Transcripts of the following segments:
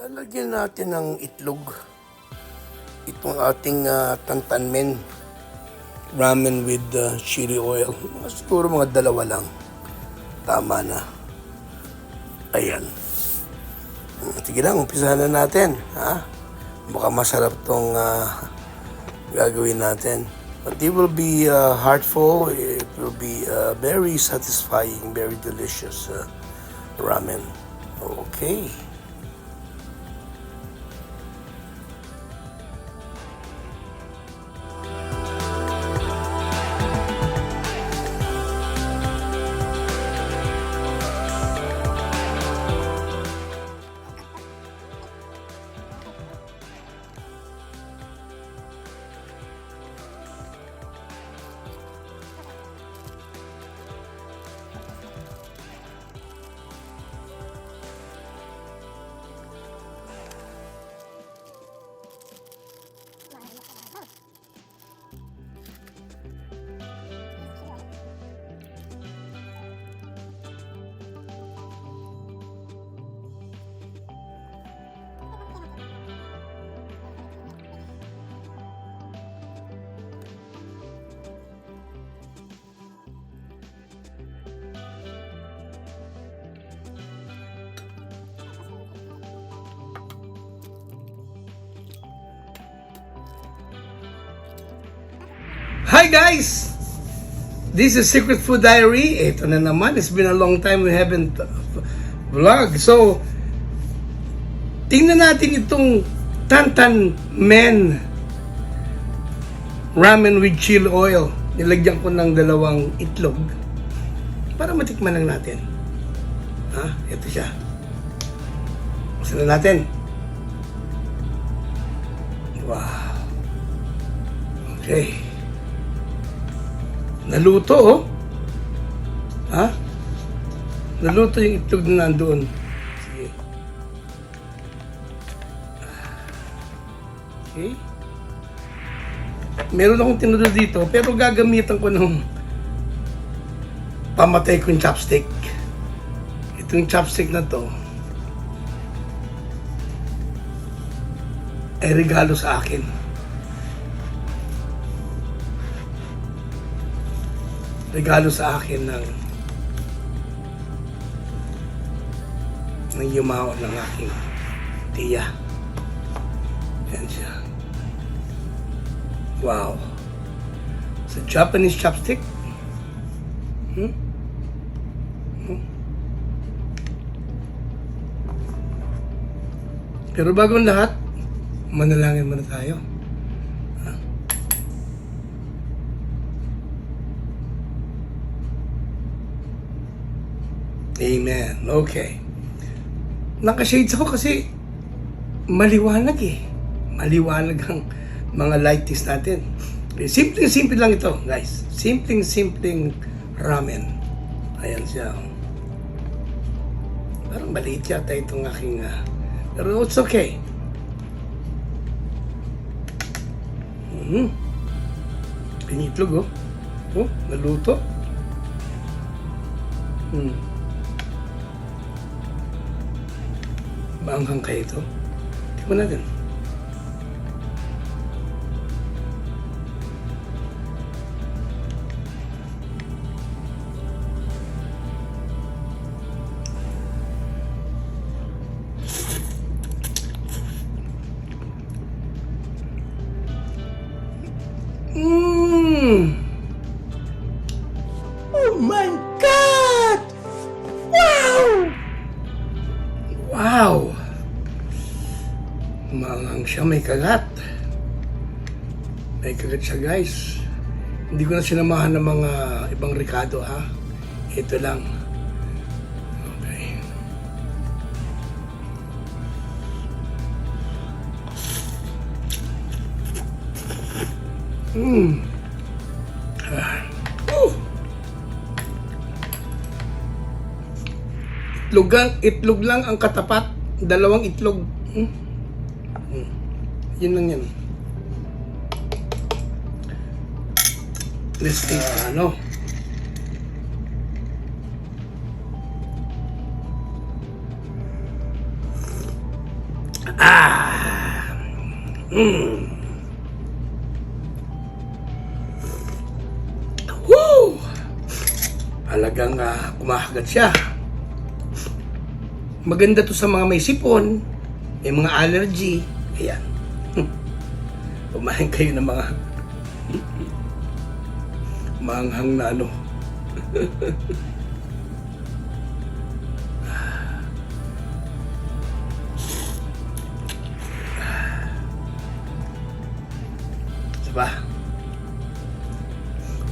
Lalagyan natin ng itlog. Itong ating tantanmen. Ramen with chili oil. Siguro mga dalawa lang. Tama na. Ayan. Sige lang, umpisahan na natin. Ha? Mukhang masarap tong gagawin natin. But it will be heartful. It will be very satisfying, very delicious ramen. Okay. Hi guys! This is Secret Food Diary. Ito na naman. It's been a long time we haven't vlog. So, tingnan natin itong Tantan Men Ramen with chili oil. Nilagyan ko ng 2 itlog para matikman lang natin. Ito siya. Buksan na natin. Wow. Okay. Naluto, oh. Naluto yung itlog na nandoon. Sige. Okay. Meron akong tinuro dito, pero gagamitan ko ng pamatay kong chopstick. Itong chopstick na to ay regalo sa akin. Regalo sa akin ng yumawa ng aking tiya. Yan siya. Wow. It's a Japanese chopstick. Pero bago ang lahat, manalangin muna tayo. Amen. Okay. Naka-shades ako kasi maliwanag eh. Maliwanag ang mga lighties natin. Simpleng-simple lang ito, guys. Simpleng-simpleng ramen. Ayan siya. Parang maliit yata itong aking... pero it's okay. Pinitlog, oh. Oh, naluto. Maanghang kayo ito. Tingnan natin. Oh my God! Wow! Wow! Maanghang siya, may kagat. May kagat siya, guys. Hindi ko na sinamahan ng mga ibang ricado, ha? Ito lang. Okay. Itlog lang ang katapat. 2 itlog. Yun lang yan. Let's take Woo! Talagang kumakagat siya. Maganda to sa mga may sipon, may mga allergy. Ayan. Kumain kayo ng mga manghang na ano. Diba?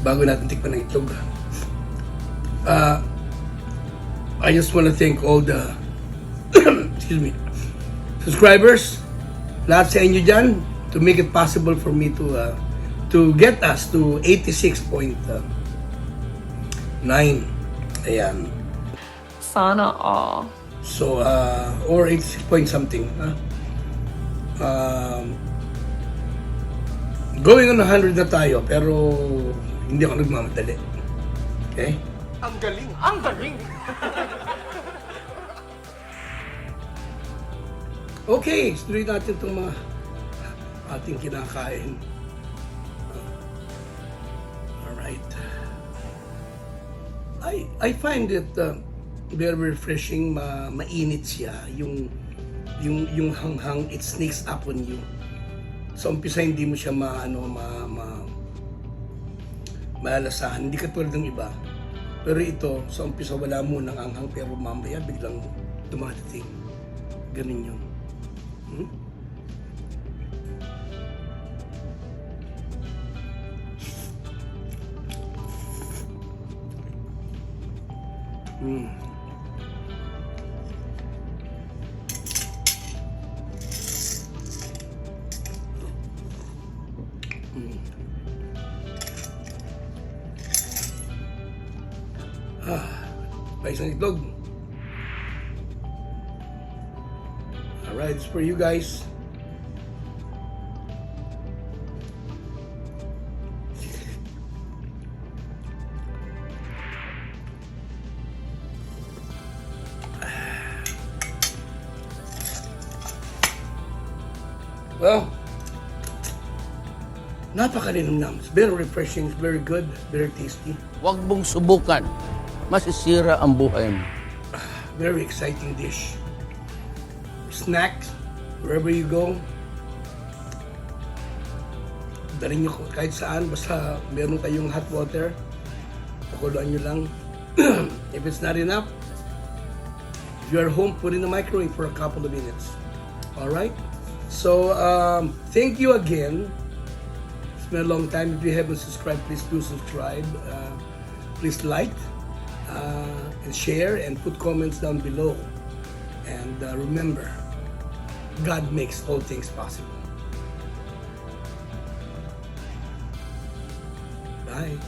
Bago natin tikman ng itlog. I just want to thank all the excuse me, subscribers, lahat sa inyo dyan, to make it possible for me to get us to 86.9. Ayan. Sana all. So, or 86 point something. Going on 100 na tayo, pero hindi ako nagmamadali. Okay? Ang galing! Ang galing! Okay, tuloy natin itong mga ating kinakain. Alright. I find it very refreshing, mainit siya. Yung hanghang, it sneaks up on you. Sa umpisa hindi mo siya malalasahan. Hindi katulad ng iba. Pero ito, sa umpisa wala mo ng anghang, pero mamaya biglang dumadating. Ganun yun. Pa isang itlog. Alright, it's for you guys. Well, napakalinamnam. It's very refreshing, it's very good, very tasty. Huwag mong subukan. Masisira ang buhay mo. Very exciting dish. Snacks, wherever you go. Dalhin nyo kahit saan, basta meron kayong hot water. Pakuluan nyo lang. If it's not enough, if you're home, put in the microwave for a couple of minutes. Alright? So, thank you again. It's been a long time. If you haven't subscribed, please do subscribe. Please like and share and put comments down below. And remember, God makes all things possible. Bye.